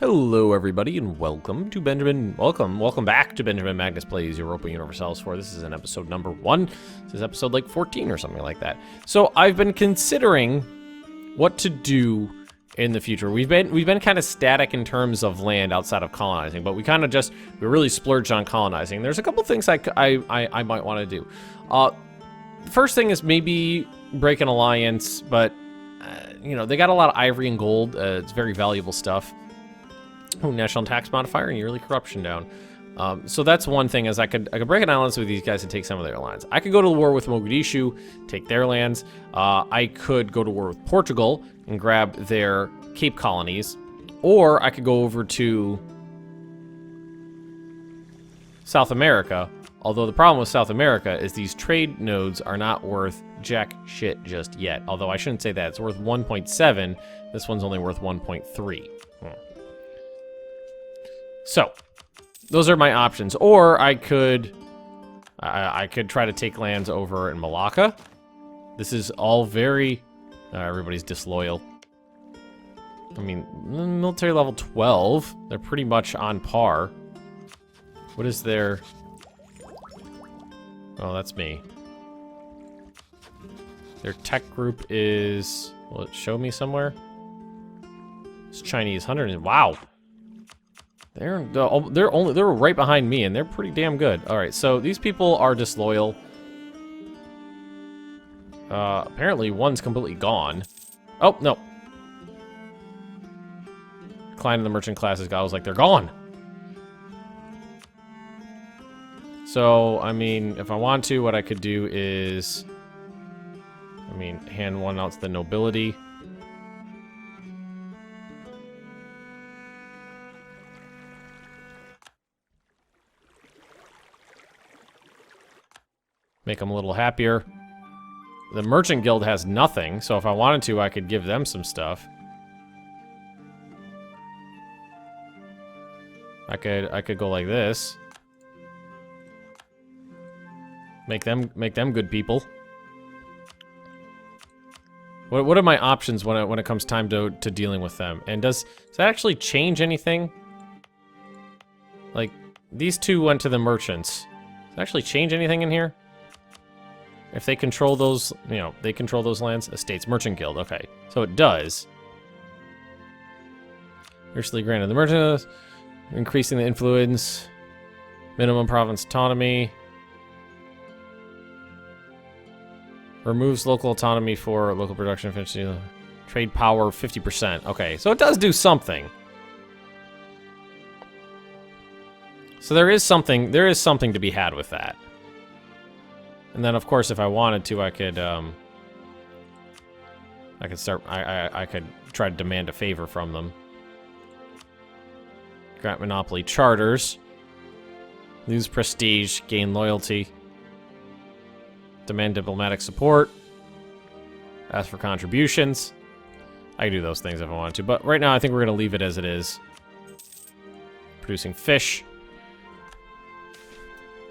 Hello everybody and welcome back to Benjamin Magnus Plays Europa Universalis 4. This is an episode number 1. This is episode like 14 or something like that. So I've been considering what to do in the future. We've been kind of static in terms of land outside of colonizing, but we really splurged on colonizing. There's a couple things I might want to do. The first thing is maybe break an alliance, but you know, they got a lot of ivory and gold. It's very valuable stuff. Oh, national tax modifier and yearly corruption down. So that's one thing, is I could break an alliance with these guys and take some of their lands. I could go to war with Mogadishu, take their lands. I could go to war with Portugal and grab their Cape colonies, or I could go over to South America. Although the problem with South America is these trade nodes are not worth jack shit just yet. Although I shouldn't say that. It's worth 1.7. This one's only worth 1.3. So, those are my options. Or I could try to take lands over in Malacca. This is all very... everybody's disloyal. I mean, military level 12. They're pretty much on par. What is their... Oh, that's me. Their tech group is... Will it show me somewhere? It's Chinese 100. Wow. They're right behind me, and they're pretty damn good. All right, so these people are disloyal. Apparently one's completely gone. Oh no. Decline in the merchant classes. I was like, they're gone. So I mean, if I want to, what I could do is, I mean, hand one out to the nobility. Make them a little happier. The Merchant Guild has nothing, so if I wanted to, I could give them some stuff. I could go like this. Make them good people. What are my options when it comes time to dealing with them? And does that actually change anything? Like, these two went to the merchants. Does that actually change anything in here? If they control those, you know, they control those lands. Estates, Merchant Guild, okay. So it does. Recently granted the merchant, increasing the influence, minimum province autonomy, removes local autonomy for local production efficiency, trade power 50%. Okay, so it does do something. So there is something to be had with that. And then, of course, if I wanted to, I could try to demand a favor from them. Grant monopoly charters. Lose prestige, gain loyalty. Demand diplomatic support. Ask for contributions. I could do those things if I wanted to, but right now I think we're going to leave it as it is. Producing fish.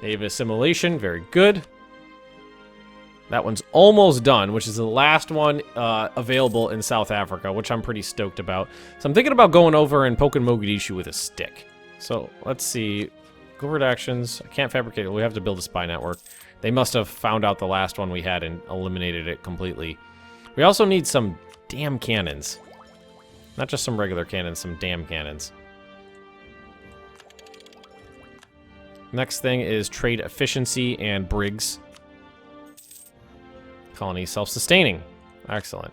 Native assimilation, very good. That one's almost done, which is the last one available in South Africa, which I'm pretty stoked about. So I'm thinking about going over and poking Mogadishu with a stick. So let's see. Covert actions. I can't fabricate it. We have to build a spy network. They must have found out the last one we had and eliminated it completely. We also need some damn cannons. Not just some regular cannons, some damn cannons. Next thing is trade efficiency and brigs. Colony self-sustaining. Excellent.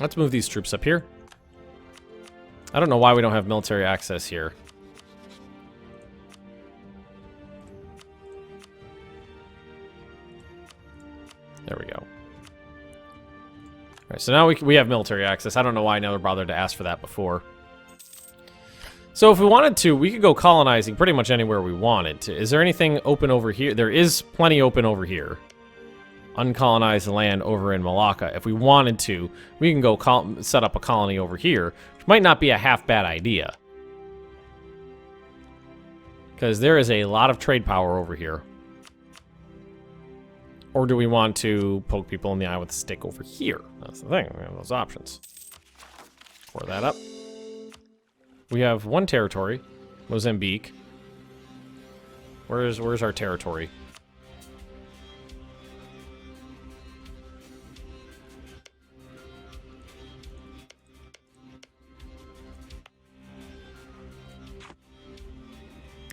Let's move these troops up here. I don't know why we don't have military access here. There we go. Alright, so now we have military access. I don't know why I never bothered to ask for that before. So if we wanted to, we could go colonizing pretty much anywhere we wanted to. Is there anything open over here? There is plenty open over here. Uncolonized land over in Malacca. If we wanted to, we can go set up a colony over here, which might not be a half bad idea. Because there is a lot of trade power over here. Or do we want to poke people in the eye with a stick over here? That's the thing. We have those options. Pour that up. We have one territory, Mozambique. Where's our territory?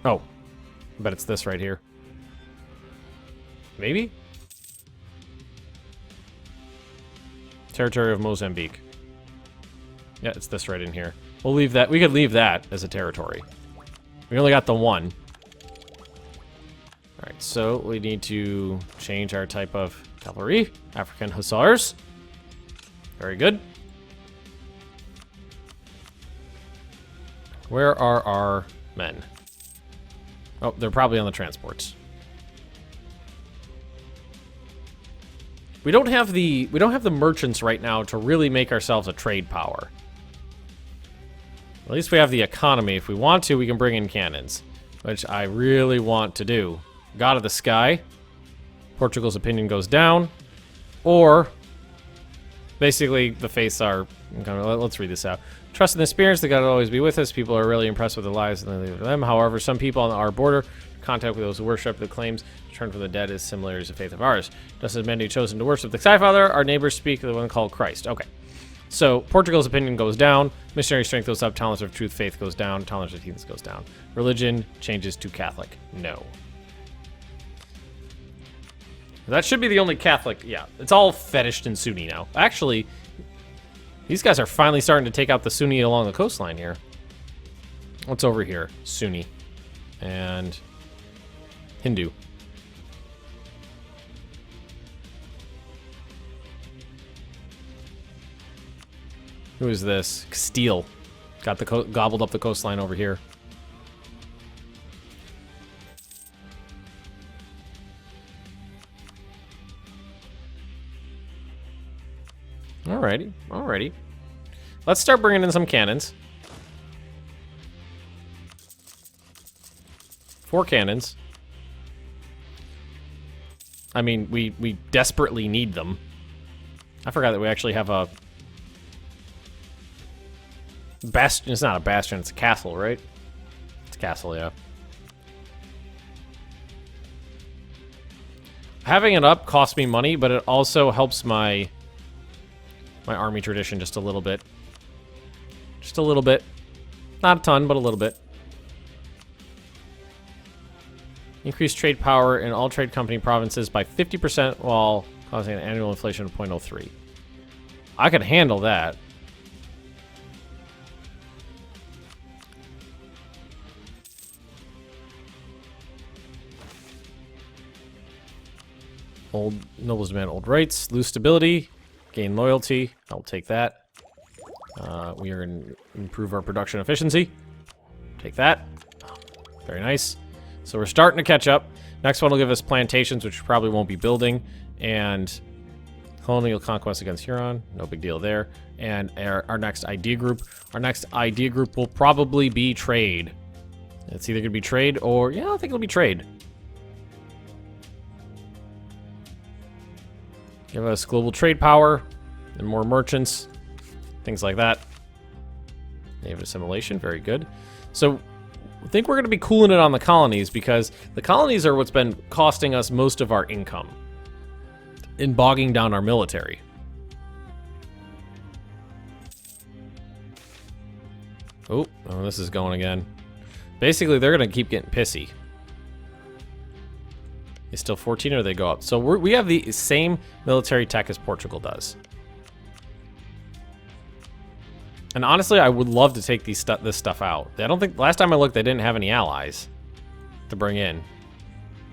Oh, I bet it's this right here. Maybe? Territory of Mozambique. Yeah, it's this right in here. We'll leave that. We could leave that as a territory. We only got the one. Alright, so we need to change our type of cavalry. African hussars. Very good. Where are our men? Oh, they're probably on the transports. We don't have the merchants right now to really make ourselves a trade power. At least we have the economy. If we want to, we can bring in cannons, which I really want to do. God of the Sky. Portugal's opinion goes down. Or, basically, the faiths are... Let's read this out. Trust in the spirits, that God will always be with us. People are really impressed with their lives and they leave them. However, some people on our border, contact with those who worship the claims to turn from the dead is similar as the faith of ours. Just as many chosen to worship the Sky Father, our neighbors speak of the one called Christ. Okay. So, Portugal's opinion goes down. Missionary strength goes up. Tolerance of truth, faith goes down. Tolerance of heathens goes down. Religion changes to Catholic. No. That should be the only Catholic. Yeah, it's all fetished and Sunni now. Actually, these guys are finally starting to take out the Sunni along the coastline here. What's over here? Sunni. And Hindu. Who is this? Castile. Got the gobbled up the coastline over here. Alrighty, alrighty. Let's start bringing in some cannons. 4 cannons. I mean, we desperately need them. I forgot that we actually have a bastion. It's not a bastion, it's a castle, right? It's a castle, yeah. Having it up costs me money, but it also helps my army tradition just a little bit. Just a little bit. Not a ton, but a little bit. Increase trade power in all trade company provinces by 50% while causing an annual inflation of 0.03. I could handle that. Old nobles demand old rights, lose stability, gain loyalty. I'll take that. We are going to improve our production efficiency. Take that. Very nice. So we're starting to catch up. Next one will give us plantations, which we probably won't be building, and colonial conquest against Huron. No big deal there. And our next idea group. Our next idea group will probably be trade. It's either going to be trade or... yeah, I think it'll be trade. Give us global trade power and more merchants. Things like that. Native assimilation, very good. So I think we're going to be cooling it on the colonies because the colonies are what's been costing us most of our income and bogging down our military. Oh, this is going again. Basically, they're going to keep getting pissy. Is still 14 or they go up? So we have the same military tech as Portugal does. And honestly, I would love to take this stuff out. I don't think, last time I looked, they didn't have any allies to bring in.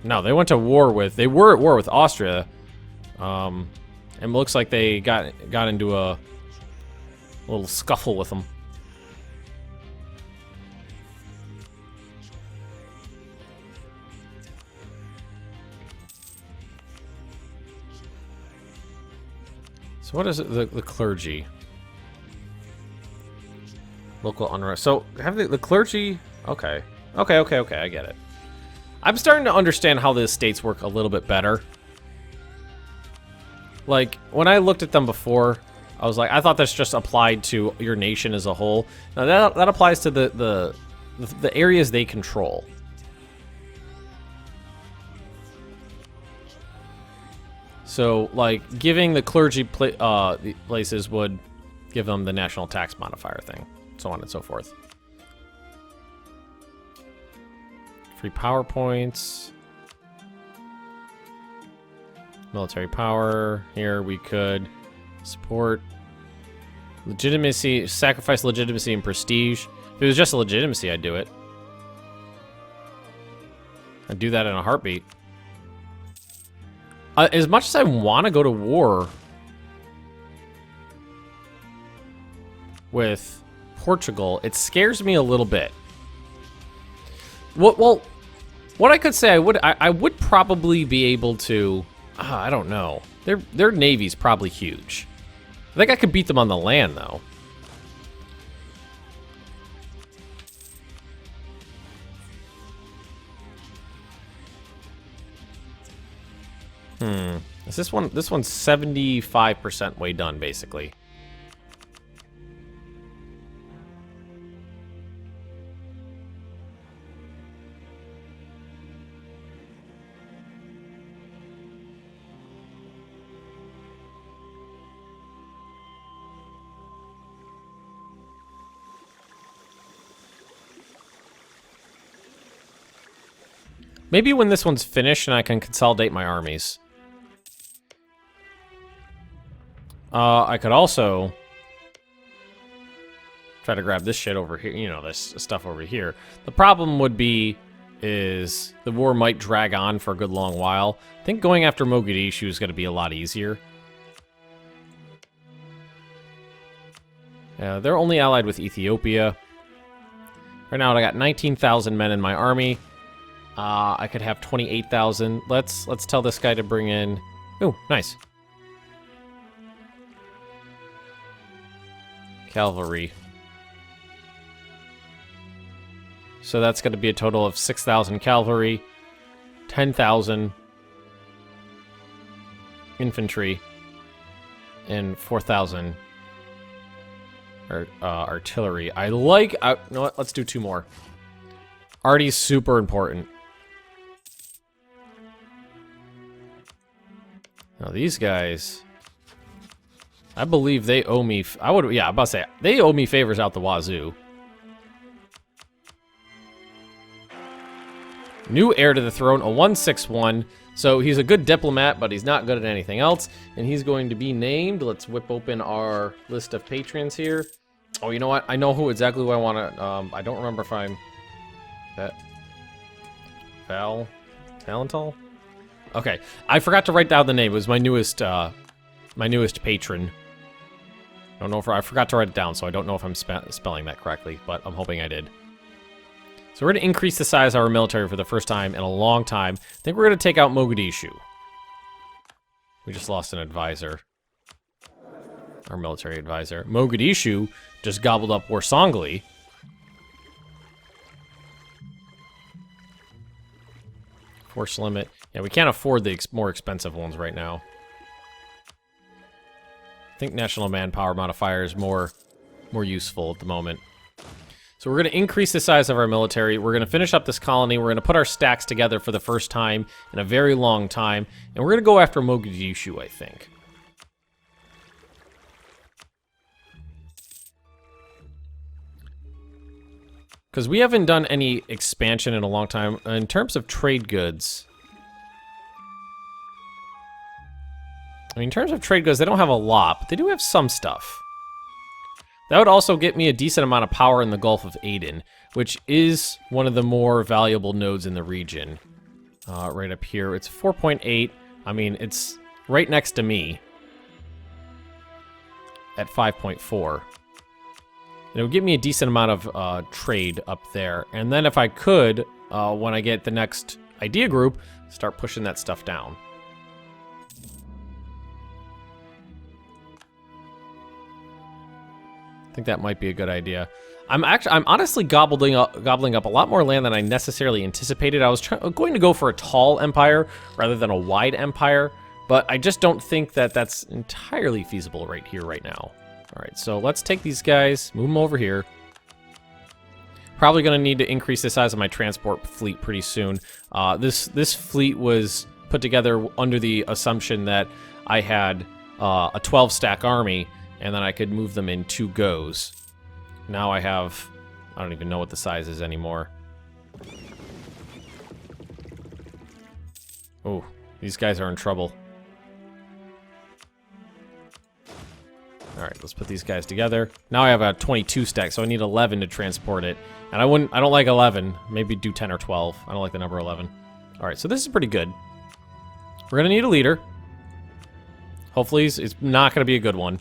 No, they went to war with, they were at war with Austria. And it looks like they got into a little scuffle with them. So what is it, the clergy? Local unrest. So have the clergy... Okay, I get it. I'm starting to understand how the estates work a little bit better. Like, when I looked at them before, I was like, I thought this just applied to your nation as a whole. Now, that applies to the areas they control. So, like, giving the clergy places would give them the national tax modifier thing, so on and so forth. Free power points. Military power. Here we could support legitimacy, sacrifice legitimacy and prestige. If it was just a legitimacy, I'd do it. I'd do that in a heartbeat. As much as I want to go to war with Portugal, it scares me a little bit. Well, what I could say, I would probably be able to. I don't know. Their navy's probably huge. I think I could beat them on the land, though. Is this one? This one's 75% way done, basically. Maybe when this one's finished and I can consolidate my armies. I could also try to grab this shit over here, you know, this stuff over here. The problem would be is the war might drag on for a good long while. I think going after Mogadishu is going to be a lot easier. They're only allied with Ethiopia. Right now I got 19,000 men in my army. I could have 28,000. Let's tell this guy to bring in. Ooh, nice. Cavalry. So that's going to be a total of 6,000 cavalry, 10,000 infantry, and 4,000 artillery. You know what? Let's do 2 more. Arty's super important. Now these guys, I believe they owe me. I'm about to say they owe me favors out the wazoo. New heir to the throne, a 161. So he's a good diplomat, but he's not good at anything else. And he's going to be named. Let's whip open our list of patrons here. Oh, you know what? I know exactly who I want to. I don't remember if I'm. Valental? Okay, I forgot to write down the name. It was my newest patron. I don't know if I forgot to write it down, so I don't know if I'm spelling that correctly, but I'm hoping I did. So we're going to increase the size of our military for the first time in a long time. I think we're going to take out Mogadishu. We just lost an advisor. Our military advisor. Mogadishu just gobbled up Warsongli. Force limit. Yeah, we can't afford the more expensive ones right now. I think national manpower modifier is more useful at the moment. So we're going to increase the size of our military. We're going to finish up this colony. We're going to put our stacks together for the first time in a very long time. And we're going to go after Mogadishu, I think. Because we haven't done any expansion in a long time. In terms of trade goods... I mean, in terms of trade goods, they don't have a lot, but they do have some stuff. That would also get me a decent amount of power in the Gulf of Aden, which is one of the more valuable nodes in the region. Right up here, it's 4.8. I mean, it's right next to me at 5.4. And it would give me a decent amount of trade up there. And then if I could, when I get the next idea group, start pushing that stuff down. I think that might be a good idea. I'm honestly gobbling up a lot more land than I necessarily anticipated. I was going to go for a tall empire rather than a wide empire, But I just don't think that that's entirely feasible right here, right now. All right, so let's take these guys, move them over here. Probably going to need to increase the size of my transport fleet pretty soon. This fleet was put together under the assumption that I had a 12-stack army, and then I could move them in 2 goes. Now I have... I don't even know what the size is anymore. Oh, these guys are in trouble. Alright, let's put these guys together. Now I have a 22 stack, so I need 11 to transport it. And I don't like 11. Maybe do 10 or 12. I don't like the number 11. Alright, so this is pretty good. We're gonna need a leader. Hopefully it's not gonna be a good one.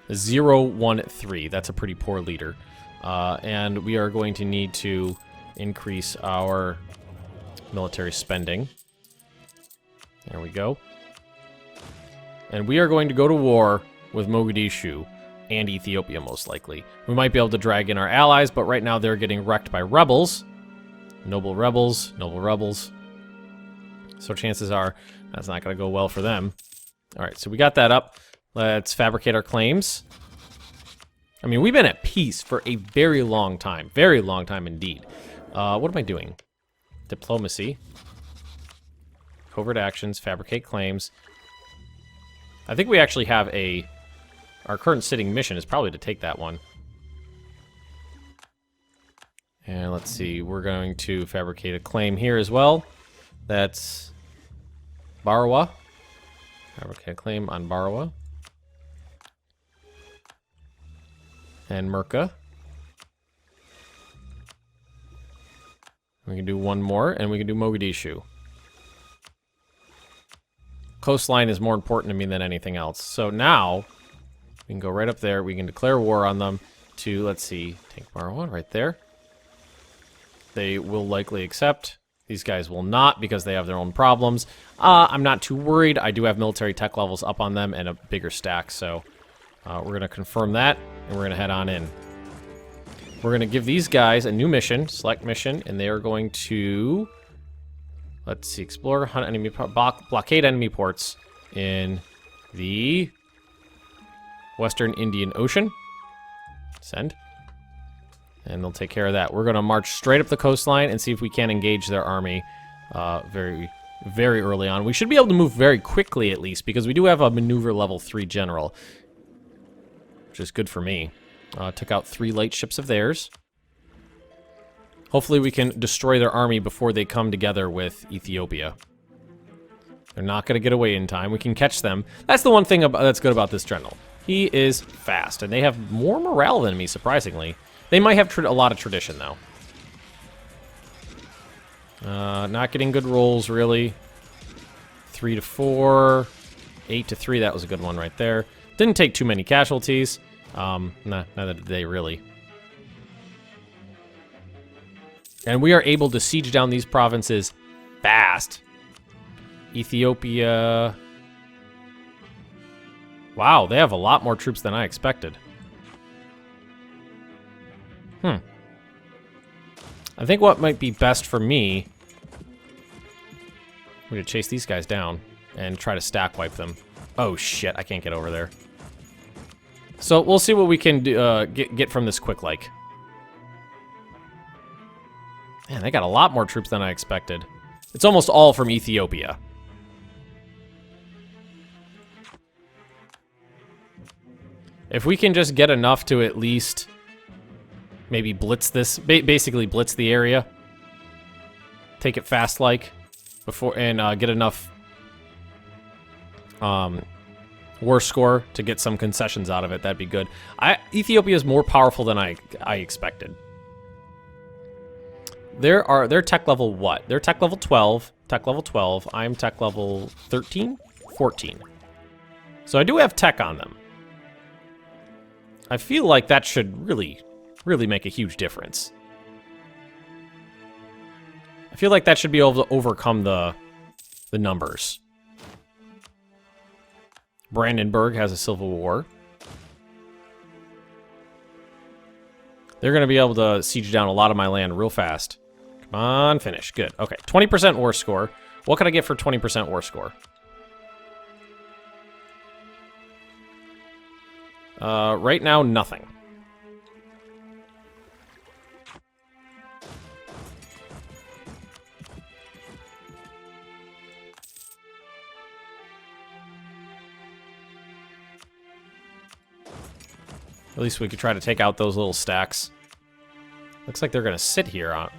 013. That's a pretty poor leader. And we are going to need to increase our military spending. There we go. And we are going to go to war with Mogadishu and Ethiopia, most likely. We might be able to drag in our allies, but right now they're getting wrecked by rebels. Noble rebels, noble rebels. So chances are that's not going to go well for them. All right, so we got that up. Let's fabricate our claims. I mean, we've been at peace for a very long time indeed. What am I doing? Diplomacy. Covert actions, fabricate claims. I think we actually have our current sitting mission is probably to take that one. And let's see, we're going to fabricate a claim here as well. That's Barawa. Fabricate a claim on Barawa. And Merca. We can do one more, and we can do Mogadishu. Coastline is more important to me than anything else. So now, we can go right up there. We can declare war on them to, let's see, take Barawa right there. They will likely accept. These guys will not because they have their own problems. I'm not too worried. I do have military tech levels up on them and a bigger stack, so we're going to confirm that, and we're going to head on in. We're going to give these guys a new mission, select mission, and they are going to, let's see, explore, hunt enemy, blockade enemy ports in the Western Indian Ocean. Send. And they'll take care of that. We're going to march straight up the coastline and see if we can engage their army very, very early on. We should be able to move very quickly, at least, because we do have a maneuver level 3 general, which is good for me. Took out 3 light ships of theirs. Hopefully we can destroy their army before they come together with Ethiopia. They're not going to get away in time. We can catch them. That's the one thing that's good about this general. He is fast, and they have more morale than me, surprisingly. They might have a lot of tradition, though. Not getting good rolls, really. 3 to 4, 8 to 3. That was a good one right there. Didn't take too many casualties. Neither did they, really. And we are able to siege down these provinces fast. Ethiopia... Wow, they have a lot more troops than I expected. I think what might be best for me... I'm going to chase these guys down and try to stack wipe them. Oh shit, I can't get over there. So we'll see what we can do, get from this quick like. Man, they got a lot more troops than I expected. It's almost all from Ethiopia. If we can just get enough to at least maybe blitz this, basically blitz the area, take it fast like before, and get enough war score to get some concessions out of it, that'd be good. Ethiopia is more powerful than I expected. They're tech level what? They're tech level 12. Tech level 12. I'm tech level 13, 14. So I do have tech on them. I feel like that should really make a huge difference. I feel like that should be able to overcome the numbers. Brandenburg has a civil war. They're going to be able to siege down a lot of my land real fast. Come on, finish. Good. Okay, 20% war score. What can I get for 20% war score? Right now, nothing. At least we could try to take out those little stacks. Looks like they're gonna sit here on.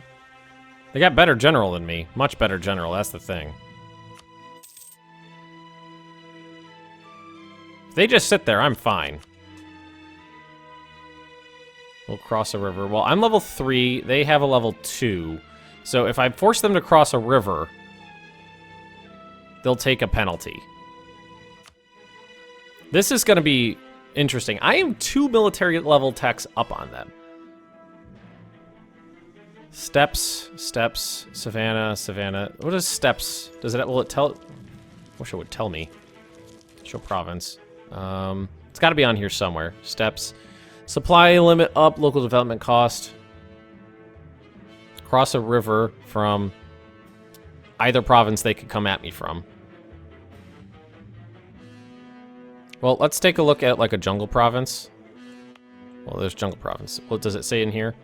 They got better general than me. Much better general, that's the thing. If they just sit there, I'm fine. We'll cross a river. Well, I'm level 3. They have a level 2. So if I force them to cross a river, they'll take a penalty. This is going to be interesting. I am 2 military level techs up on them. Steppes, Savannah. What is steppes? Will it tell? Wish it would tell me. Show province. It's got to be on here somewhere. Steppes. Supply limit up, local development cost. Cross a river from either province they could come at me from. Well, let's take a look at like a jungle province. Well, there's jungle province. What does it say in here?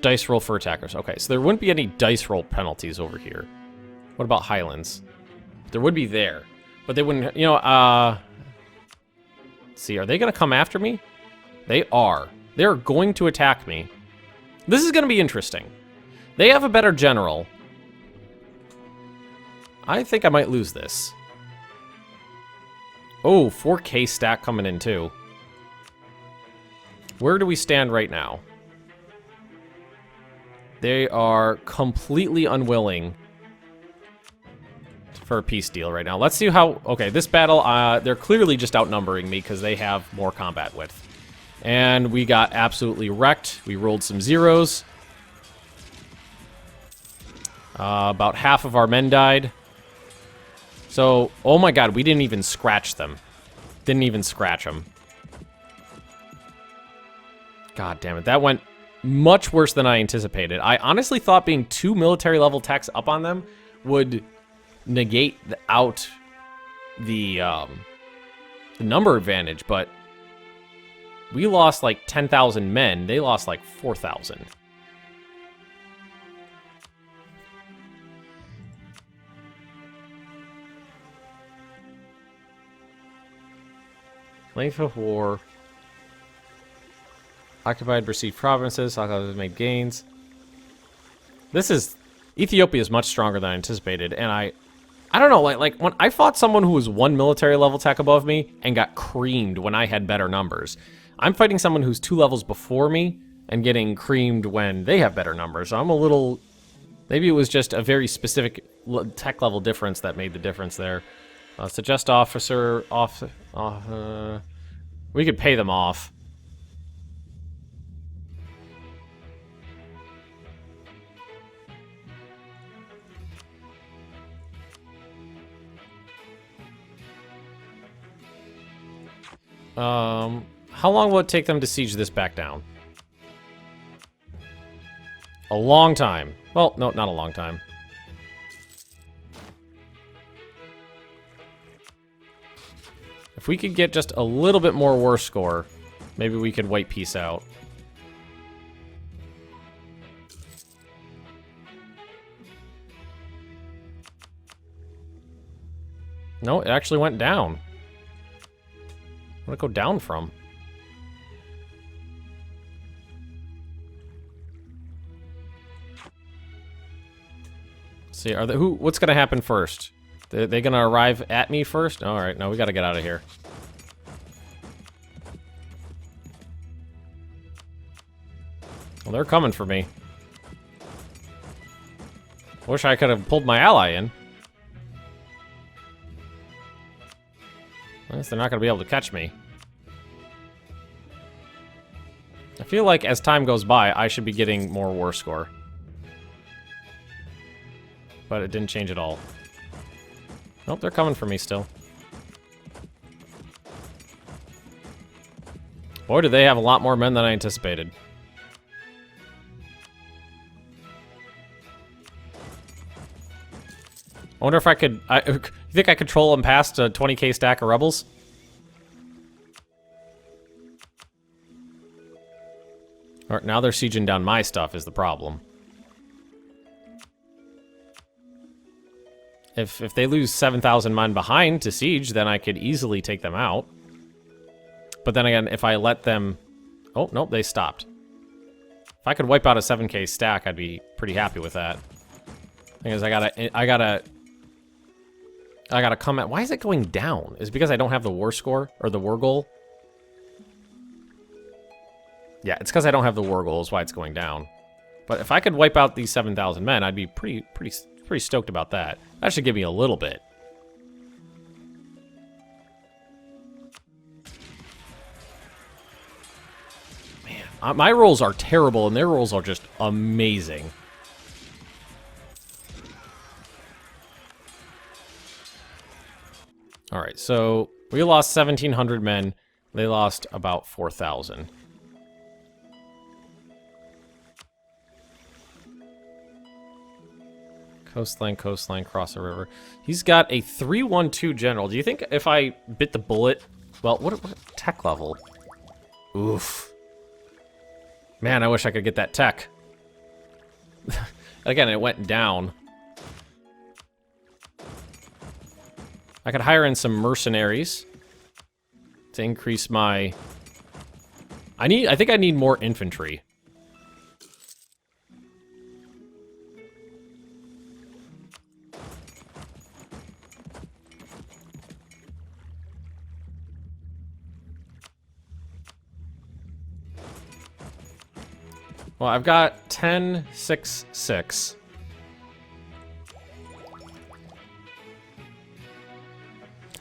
Dice roll for attackers. Okay, so there wouldn't be any dice roll penalties over here. What about highlands? There would be there, but they wouldn't, you know, let's see, are they going to come after me? They are. They're going to attack me. This is going to be interesting. They have a better general. I think I might lose this. Oh, 4K stack coming in too. Where do we stand right now? They are completely unwilling for a peace deal right now. Let's see how... Okay, this battle, they're clearly just outnumbering me because they have more combat width. And we got absolutely wrecked. We rolled some zeros. About half of our men died. So, oh my god, we didn't even scratch them. Didn't even scratch them. God damn it, that went much worse than I anticipated. I honestly thought being 2 military level techs up on them would negate the number advantage, but we lost like 10,000 men. They lost like 4,000. Length of war. Occupied, besieged provinces. Occupied, made gains. This is... Ethiopia is much stronger than I anticipated, and I don't know, like when I fought someone who was 1 military level tech above me and got creamed when I had better numbers. I'm fighting someone who's 2 levels before me and getting creamed when they have better numbers. So I'm a little... Maybe it was just a very specific tech level difference that made the difference there. Suggest officer... we could pay them off. How long will it take them to siege this back down? A long time. Well, no, not a long time. If we could get just a little bit more war score, maybe we could wipe peace out. No, it actually went down. Where'd it go down from? See, are they, what's gonna happen first? They gonna arrive at me first? Alright, no, we gotta get out of here. Well, they're coming for me. Wish I could have pulled my ally in. I guess they're not gonna be able to catch me. I feel like as time goes by, I should be getting more war score. But it didn't change at all. Nope, they're coming for me still. Boy, do they have a lot more men than I anticipated. I wonder if I could... you think I control them past a 20k stack of rebels? Or now they're sieging down my stuff is the problem. If they lose 7,000 men behind to siege, then I could easily take them out. But then again, if I let them... Oh, nope, they stopped. If I could wipe out a 7k stack, I'd be pretty happy with that. Thing is, I gotta come at... Why is it going down? Is it because I don't have the war score? Or the war goal? Yeah, it's because I don't have the war goal is why it's going down. But if I could wipe out these 7,000 men, I'd be pretty stoked about that. That should give me a little bit. Man, my rolls are terrible, and their rolls are just amazing. All right, so we lost 1,700 men. They lost about 4,000. Coastline, cross a river. He's got a 312 general. Do you think if I bit the bullet... Well, what tech level? Oof. Man, I wish I could get that tech. Again, it went down. I could hire in some mercenaries to increase my... I think I need more infantry. Well, I've got 10, 6, 6.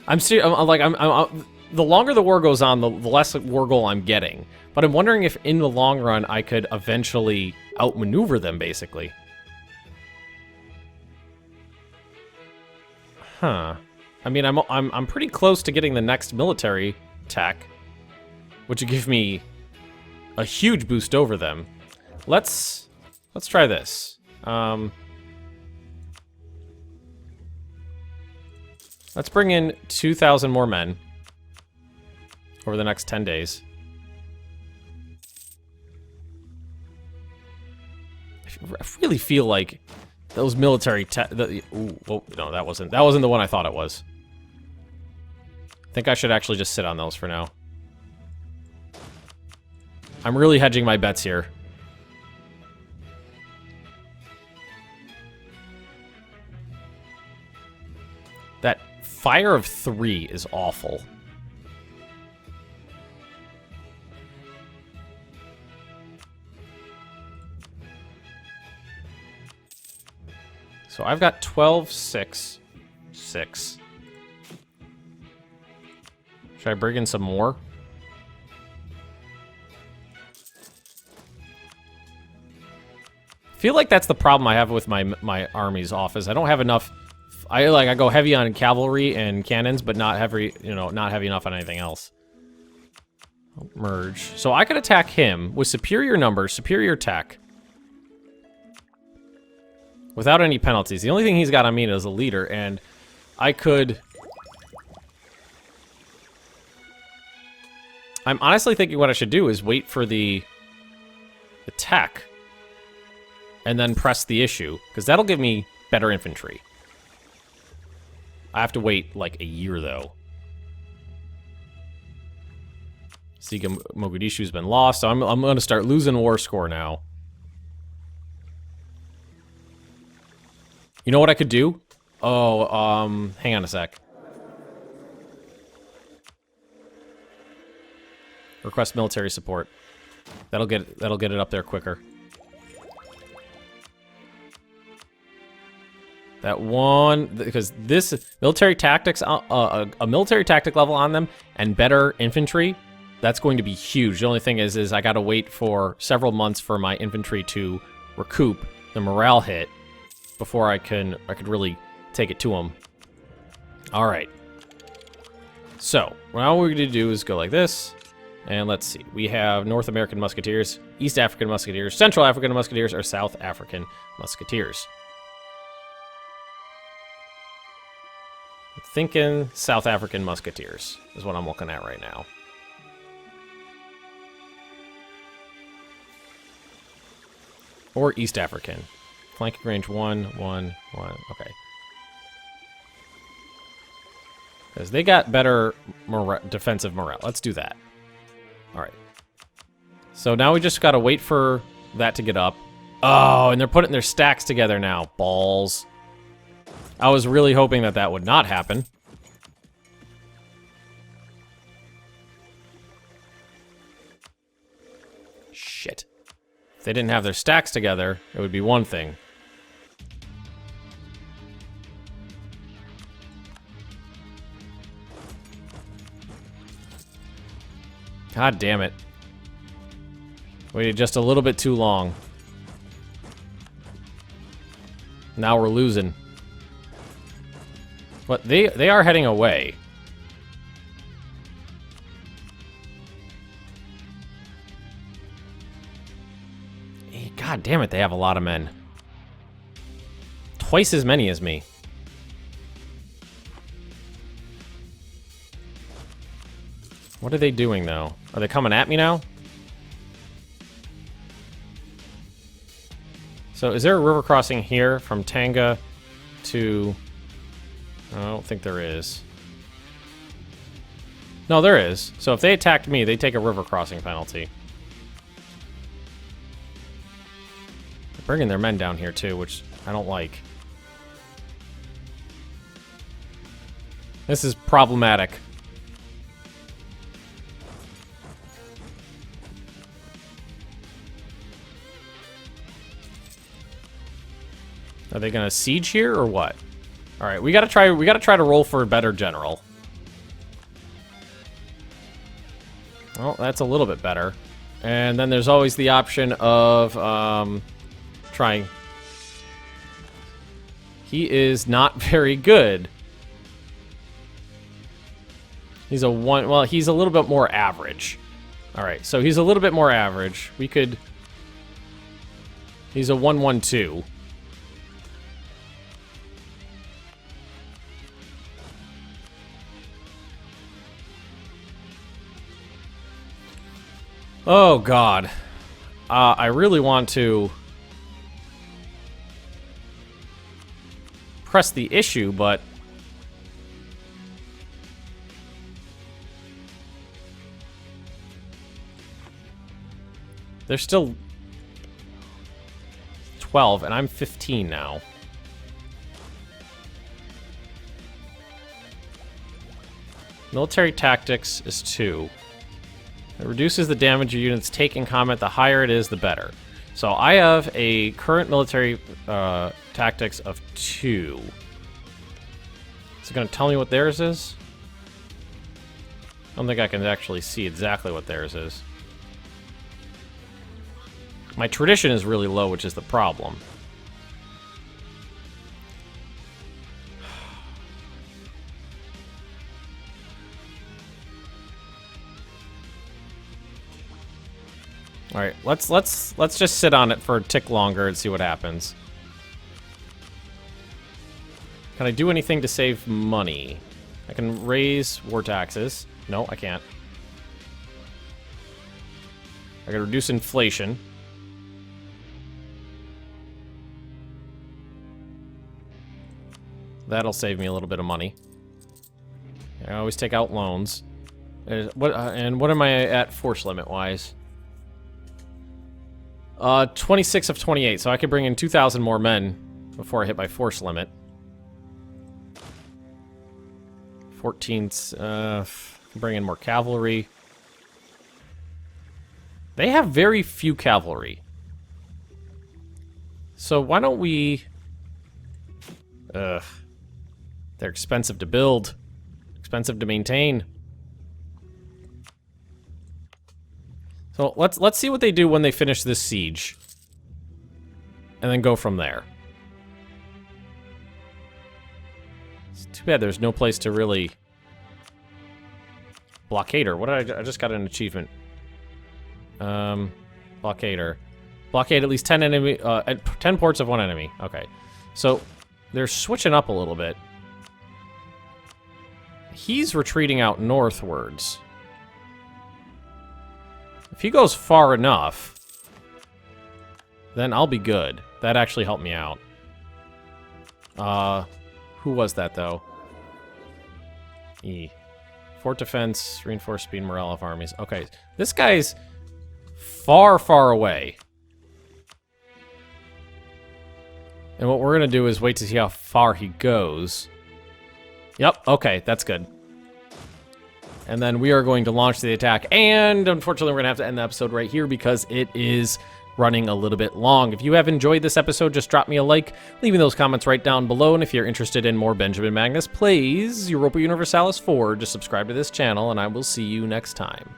The longer the war goes on, the less war goal I'm getting. But I'm wondering if in the long run I could eventually outmaneuver them, basically. Huh. I mean, I'm pretty close to getting the next military tech, which would give me a huge boost over them. Let's try this. Let's bring in 2,000 more men over the next 10 days. I really feel like those military oh, no, that wasn't the one I thought it was. I think I should actually just sit on those for now. I'm really hedging my bets here. That fire of 3 is awful. So I've got 12, 6, 6. Should I bring in some more? I feel like that's the problem I have with my armies off is I don't have enough. I go heavy on cavalry and cannons, but not heavy, not heavy enough on anything else. Merge. So I could attack him with superior numbers, superior tech, without any penalties. The only thing he's got on me is a leader, and I could... I'm honestly thinking what I should do is wait for the tech, and then press the issue, because that'll give me better infantry. I have to wait, like, a year, though. Siege of Mogadishu's been lost, so I'm going to start losing war score now. You know what I could do? Oh, hang on a sec. Request military support. That'll get it up there quicker. That one, because this military tactics, a military tactic level on them and better infantry, that's going to be huge. The only thing is I got to wait for several months for my infantry to recoup the morale hit before I could really take it to them. All right. So now what we're going to do is go like this, and let's see. We have North American Musketeers, East African Musketeers, Central African Musketeers, or South African Musketeers. Thinking South African Musketeers is what I'm looking at right now. Or East African. Flanking range 1, 1, 1. Okay. Because they got better defensive morale. Let's do that. Alright. So now we just gotta wait for that to get up. Oh, and they're putting their stacks together now. Balls. I was really hoping that that would not happen. Shit. If they didn't have their stacks together, it would be one thing. God damn it. Waited just a little bit too long. Now we're losing. But they are heading away. God damn it, they have a lot of men. Twice as many as me. What are they doing, though? Are they coming at me now? So, is there a river crossing here from Tanga to... I don't think there is. No, there is. So if they attacked me, they take a river crossing penalty. They're bringing their men down here, too, which I don't like. This is problematic. Are they gonna siege here or what? All right, we gotta try to roll for a better general. Well, that's a little bit better. And then there's always the option of trying. He is not very good. He's a one. Well, he's a little bit more average. All right, so he's a little bit more average. We could. He's a 1-1-2. Oh, God. I really want to press the issue, but... They're still 12, and I'm 15 now. Military tactics is 2. It reduces the damage your units take in combat. The higher it is, the better. So I have a current military tactics of 2. Is it going to tell me what theirs is? I don't think I can actually see exactly what theirs is. My tradition is really low, which is the problem. All right, let's just sit on it for a tick longer and see what happens. Can I do anything to save money? I can raise war taxes. No, I can't. I can reduce inflation. That'll save me a little bit of money. I always take out loans. What am I at force limit wise? 26 of 28, so I could bring in 2,000 more men before I hit my force limit. 14, bring in more cavalry. They have very few cavalry. So why don't we... They're expensive to build. Expensive to maintain. So let's see what they do when they finish this siege. And then go from there. It's too bad there's no place to really... Blockader. What did I just got an achievement. Blockader. Blockade at least 10 enemy... 10 ports of one enemy. Okay. So, they're switching up a little bit. He's retreating out northwards. If he goes far enough, then I'll be good. That actually helped me out. Who was that, though? E. Fort defense, reinforced speed, morale of armies. Okay, this guy's far, far away. And what we're going to do is wait to see how far he goes. Yep, okay, that's good. And then we are going to launch the attack. And unfortunately, we're going to have to end the episode right here because it is running a little bit long. If you have enjoyed this episode, just drop me a like, leaving those comments right down below. And if you're interested in more Benjamin Magnus plays Europa Universalis 4, just subscribe to this channel, and I will see you next time.